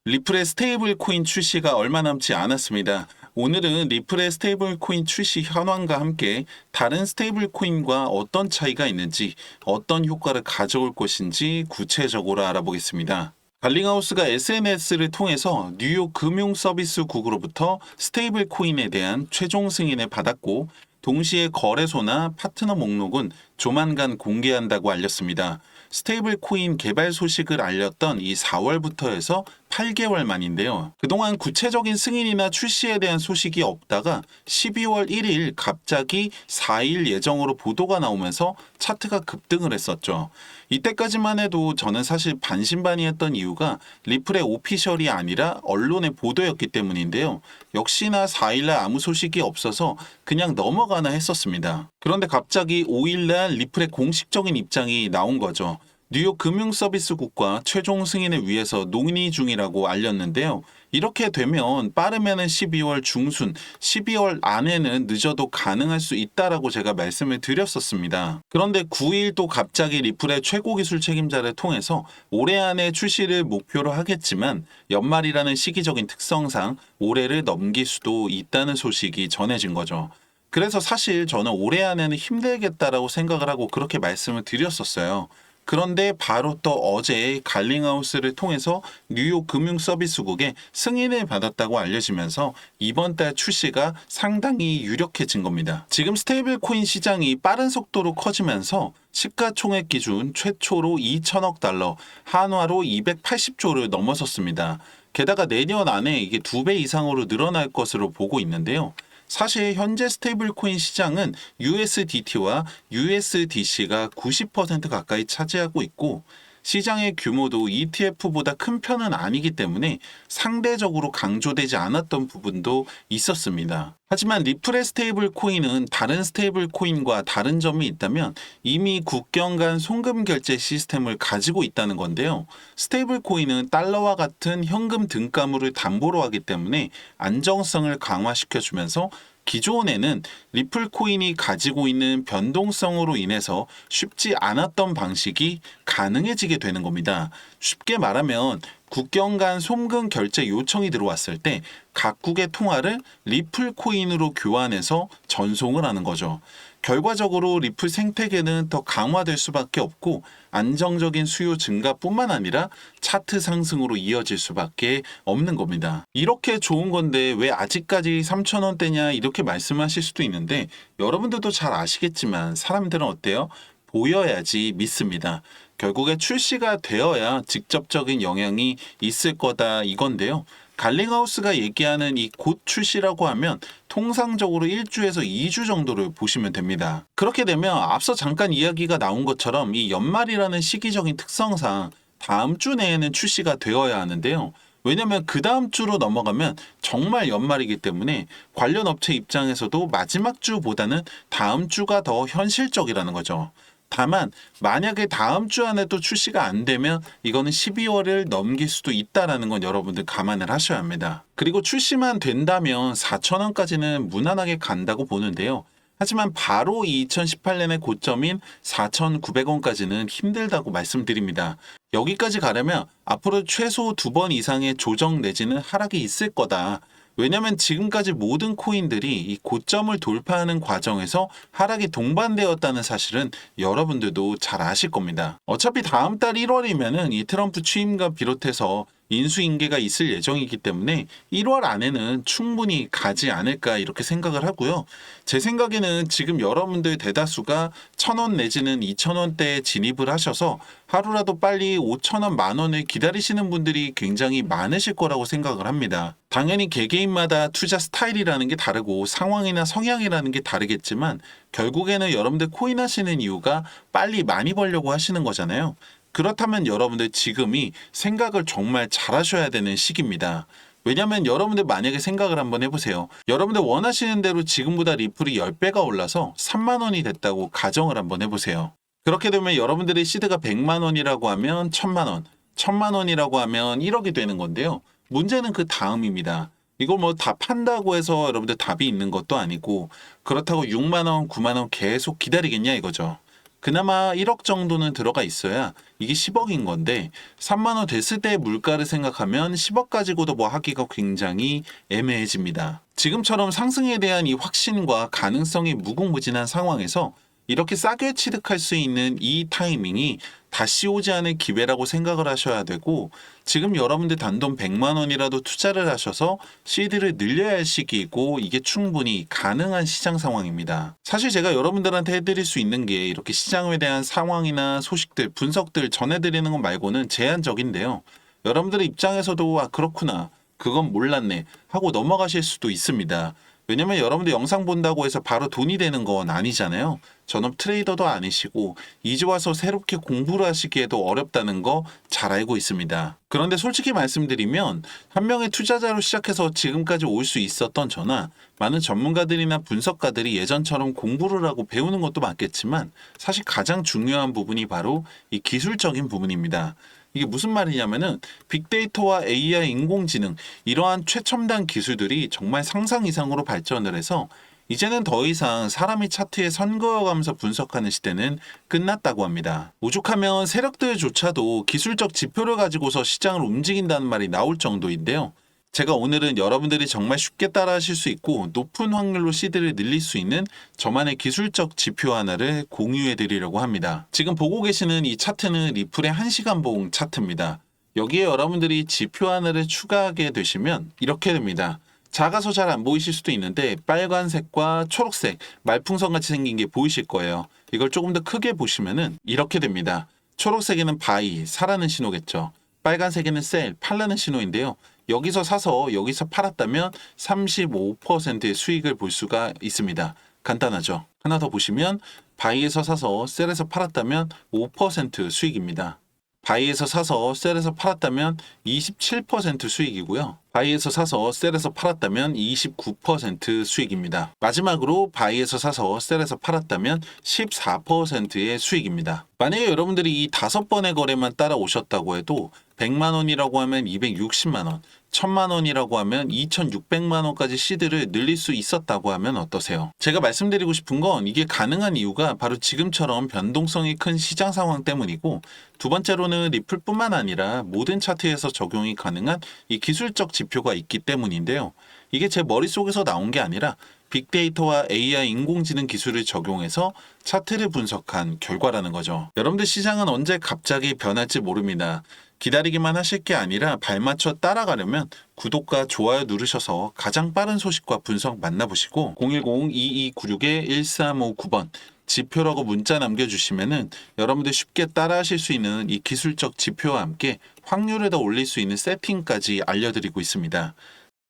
리플의 스테이블 코인 출시가 얼마 남지 않았습니다. 오늘은 리플의 스테이블 코인 출시 현황과 함께 다른 스테이블 코인과 어떤 차이가 있는지, 어떤 효과를 가져올 것인지 구체적으로 알아보겠습니다. 갈링하우스가 SNS를 통해서 뉴욕 금융서비스국으로부터 스테이블 코인에 대한 최종 승인을 받았고, 동시에 거래소나 파트너 목록은 조만간 공개한다고 알렸습니다. 스테이블 코인 개발 소식을 알렸던 이 4월부터 해서 8개월 만인데요. 그동안 구체적인 승인이나 출시에 대한 소식이 없다가 12월 1일 갑자기 4일 예정으로 보도가 나오면서 차트가 급등을 했었죠. 이때까지만 해도 저는 사실 반신반의했던 이유가 리플의 오피셜이 아니라 언론의 보도였기 때문인데요. 역시나 4일날 아무 소식이 없어서 그냥 넘어가나 했었습니다. 그런데 갑자기 5일날 리플의 공식적인 입장이 나온 거죠. 뉴욕 금융서비스국과 최종 승인을 위해서 논의 중이라고 알렸는데요. 이렇게 되면 빠르면은 12월 중순, 12월 안에는 늦어도 가능할 수 있다라고 제가 말씀을 드렸었습니다. 그런데 9일 또 갑자기 리플의 최고 기술 책임자를 통해서 올해 안에 출시를 목표로 하겠지만 연말이라는 시기적인 특성상 올해를 넘길 수도 있다는 소식이 전해진 거죠. 그래서 사실 저는 올해 안에는 힘들겠다라고 생각을 하고 그렇게 말씀을 드렸었어요. 그런데 바로 또 어제 갈링하우스를 통해서 뉴욕 금융서비스국에 승인을 받았다고 알려지면서 이번 달 출시가 상당히 유력해진 겁니다. 지금 스테이블 코인 시장이 빠른 속도로 커지면서 시가총액 기준 최초로 2천억 달러, 한화로 280조를 넘어섰습니다. 게다가 내년 안에 이게 2배 이상으로 늘어날 것으로 보고 있는데요. 사실 현재 스테이블 코인 시장은 USDT와 USDC가 90% 가까이 차지하고 있고 시장의 규모도 ETF보다 큰 편은 아니기 때문에 상대적으로 강조되지 않았던 부분도 있었습니다. 하지만 리플의 스테이블 코인은 다른 스테이블 코인과 다른 점이 있다면 이미 국경 간 송금 결제 시스템을 가지고 있다는 건데요. 스테이블 코인은 달러와 같은 현금 등가물을 담보로 하기 때문에 안정성을 강화시켜주면서 기존에는 리플 코인이 가지고 있는 변동성으로 인해서 쉽지 않았던 방식이 가능해지게 되는 겁니다. 쉽게 말하면 국경 간 송금 결제 요청이 들어왔을 때 각국의 통화를 리플 코인으로 교환해서 전송을 하는 거죠. 결과적으로 리플 생태계는 더 강화될 수밖에 없고 안정적인 수요 증가뿐만 아니라 차트 상승으로 이어질 수밖에 없는 겁니다. 이렇게 좋은 건데 왜 아직까지 3,000원대냐 이렇게 말씀하실 수도 있는데 여러분들도 잘 아시겠지만 사람들은 어때요? 보여야지 믿습니다. 결국에 출시가 되어야 직접적인 영향이 있을 거다 이건데요. 갈링하우스가 얘기하는 이 곧 출시라고 하면 통상적으로 1주에서 2주 정도를 보시면 됩니다. 그렇게 되면 앞서 잠깐 이야기가 나온 것처럼 이 연말이라는 시기적인 특성상 다음 주 내에는 출시가 되어야 하는데요. 왜냐면 그 다음 주로 넘어가면 정말 연말이기 때문에 관련 업체 입장에서도 마지막 주보다는 다음 주가 더 현실적이라는 거죠. 다만 만약에 다음 주 안에 또 출시가 안 되면 이거는 12월을 넘길 수도 있다라는 건 여러분들 감안을 하셔야 합니다. 그리고 출시만 된다면 4,000원까지는 무난하게 간다고 보는데요. 하지만 바로 2018년의 고점인 4,900원까지는 힘들다고 말씀드립니다. 여기까지 가려면 앞으로 최소 2번 이상의 조정 내지는 하락이 있을 거다. 왜냐면 지금까지 모든 코인들이 이 고점을 돌파하는 과정에서 하락이 동반되었다는 사실은 여러분들도 잘 아실 겁니다. 어차피 다음 달 1월이면은 이 트럼프 취임과 비롯해서 인수인계가 있을 예정이기 때문에 1월 안에는 충분히 가지 않을까 이렇게 생각을 하고요. 제 생각에는 지금 여러분들 대다수가 1,000원 내지는 2,000원대에 진입을 하셔서 하루라도 빨리 5,000원, 만원을 기다리시는 분들이 굉장히 많으실 거라고 생각을 합니다. 당연히 개개인마다 투자 스타일이라는 게 다르고 상황이나 성향이라는 게 다르겠지만 결국에는 여러분들 코인 하시는 이유가 빨리 많이 벌려고 하시는 거잖아요. 그렇다면 여러분들 지금이 생각을 정말 잘 하셔야 되는 시기입니다. 왜냐면 여러분들 만약에 생각을 한번 해보세요. 여러분들 원하시는 대로 지금보다 리플이 10배가 올라서 3만 원이 됐다고 가정을 한번 해보세요. 그렇게 되면 여러분들의 시드가 100만 원이라고 하면 1,000만 원, 1,000만 원이라고 하면 1억이 되는 건데요. 문제는 그 다음입니다. 이걸 뭐 다 판다고 해서 여러분들 답이 있는 것도 아니고 그렇다고 6만 원, 9만 원 계속 기다리겠냐 이거죠. 그나마 1억 정도는 들어가 있어야 이게 10억인 건데 3만 원 됐을 때의 물가를 생각하면 10억 가지고도 뭐 하기가 굉장히 애매해집니다. 지금처럼 상승에 대한 이 확신과 가능성이 무궁무진한 상황에서 이렇게 싸게 취득할 수 있는 이 타이밍이 다시 오지 않을 기회라고 생각을 하셔야 되고, 지금 여러분들 단돈 100만 원이라도 투자를 하셔서 시드를 늘려야 할 시기이고, 이게 충분히 가능한 시장 상황입니다. 사실 제가 여러분들한테 해드릴 수 있는 게 이렇게 시장에 대한 상황이나 소식들, 분석들 전해드리는 것 말고는 제한적인데요. 여러분들의 입장에서도 그렇구나, 그건 몰랐네 하고 넘어가실 수도 있습니다. 왜냐면 여러분들 영상 본다고 해서 바로 돈이 되는 건 아니잖아요. 전업 트레이더도 아니시고 이제 와서 새롭게 공부를 하시기에도 어렵다는 거 잘 알고 있습니다. 그런데 솔직히 말씀드리면 한 명의 투자자로 시작해서 지금까지 올 수 있었던 저나 많은 전문가들이나 분석가들이 예전처럼 공부를 하고 배우는 것도 맞겠지만 사실 가장 중요한 부분이 바로 이 기술적인 부분입니다. 이게 무슨 말이냐면은 빅데이터와 AI, 인공지능 이러한 최첨단 기술들이 정말 상상 이상으로 발전을 해서 이제는 더 이상 사람이 차트에 선 그어가면서 분석하는 시대는 끝났다고 합니다. 오죽하면 세력들조차도 기술적 지표를 가지고서 시장을 움직인다는 말이 나올 정도인데요. 제가 오늘은 여러분들이 정말 쉽게 따라하실 수 있고 높은 확률로 시드를 늘릴 수 있는 저만의 기술적 지표 하나를 공유해 드리려고 합니다. 지금 보고 계시는 이 차트는 리플의 1시간 봉 차트입니다. 여기에 여러분들이 지표 하나를 추가하게 되시면 이렇게 됩니다. 작아서 잘 안 보이실 수도 있는데 빨간색과 초록색 말풍선 같이 생긴 게 보이실 거예요. 이걸 조금 더 크게 보시면은 이렇게 됩니다. 초록색에는 바이, 사라는 신호겠죠. 빨간색에는 셀, 팔라는 신호인데요. 여기서 사서 여기서 팔았다면 35%의 수익을 볼 수가 있습니다. 간단하죠. 하나 더 보시면 바이에서 사서 셀에서 팔았다면 5% 수익입니다. 바이에서 사서 셀에서 팔았다면 27% 수익이고요. 바이에서 사서 셀에서 팔았다면 29% 수익입니다. 마지막으로 바이에서 사서 셀에서 팔았다면 14%의 수익입니다. 만약에 여러분들이 이 5번의 거래만 따라오셨다고 해도 100만 원이라고 하면 260만 원, 1000만 원이라고 하면 2600만 원까지 시드를 늘릴 수 있었다고 하면 어떠세요? 제가 말씀드리고 싶은 건 이게 가능한 이유가 바로 지금처럼 변동성이 큰 시장 상황 때문이고, 두 번째로는 리플뿐만 아니라 모든 차트에서 적용이 가능한 이 기술적 지표가 있기 때문인데요. 이게 제 머릿속에서 나온 게 아니라 빅데이터와 AI, 인공지능 기술을 적용해서 차트를 분석한 결과라는 거죠. 여러분들 시장은 언제 갑자기 변할지 모릅니다. 기다리기만 하실 게 아니라 발맞춰 따라가려면 구독과 좋아요 누르셔서 가장 빠른 소식과 분석 만나보시고 010-2296-1359번 지표라고 문자 남겨주시면은 여러분들 쉽게 따라하실 수 있는 이 기술적 지표와 함께 확률을 더 올릴 수 있는 세팅까지 알려드리고 있습니다.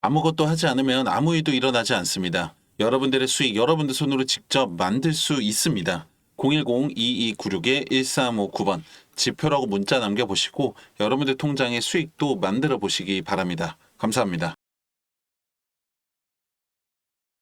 아무것도 하지 않으면 아무 일도 일어나지 않습니다. 여러분들의 수익, 여러분들 손으로 직접 만들 수 있습니다. 010-2296-1359번 지표라고 문자 남겨보시고 여러분들 통장의 수익도 만들어 보시기 바랍니다. 감사합니다.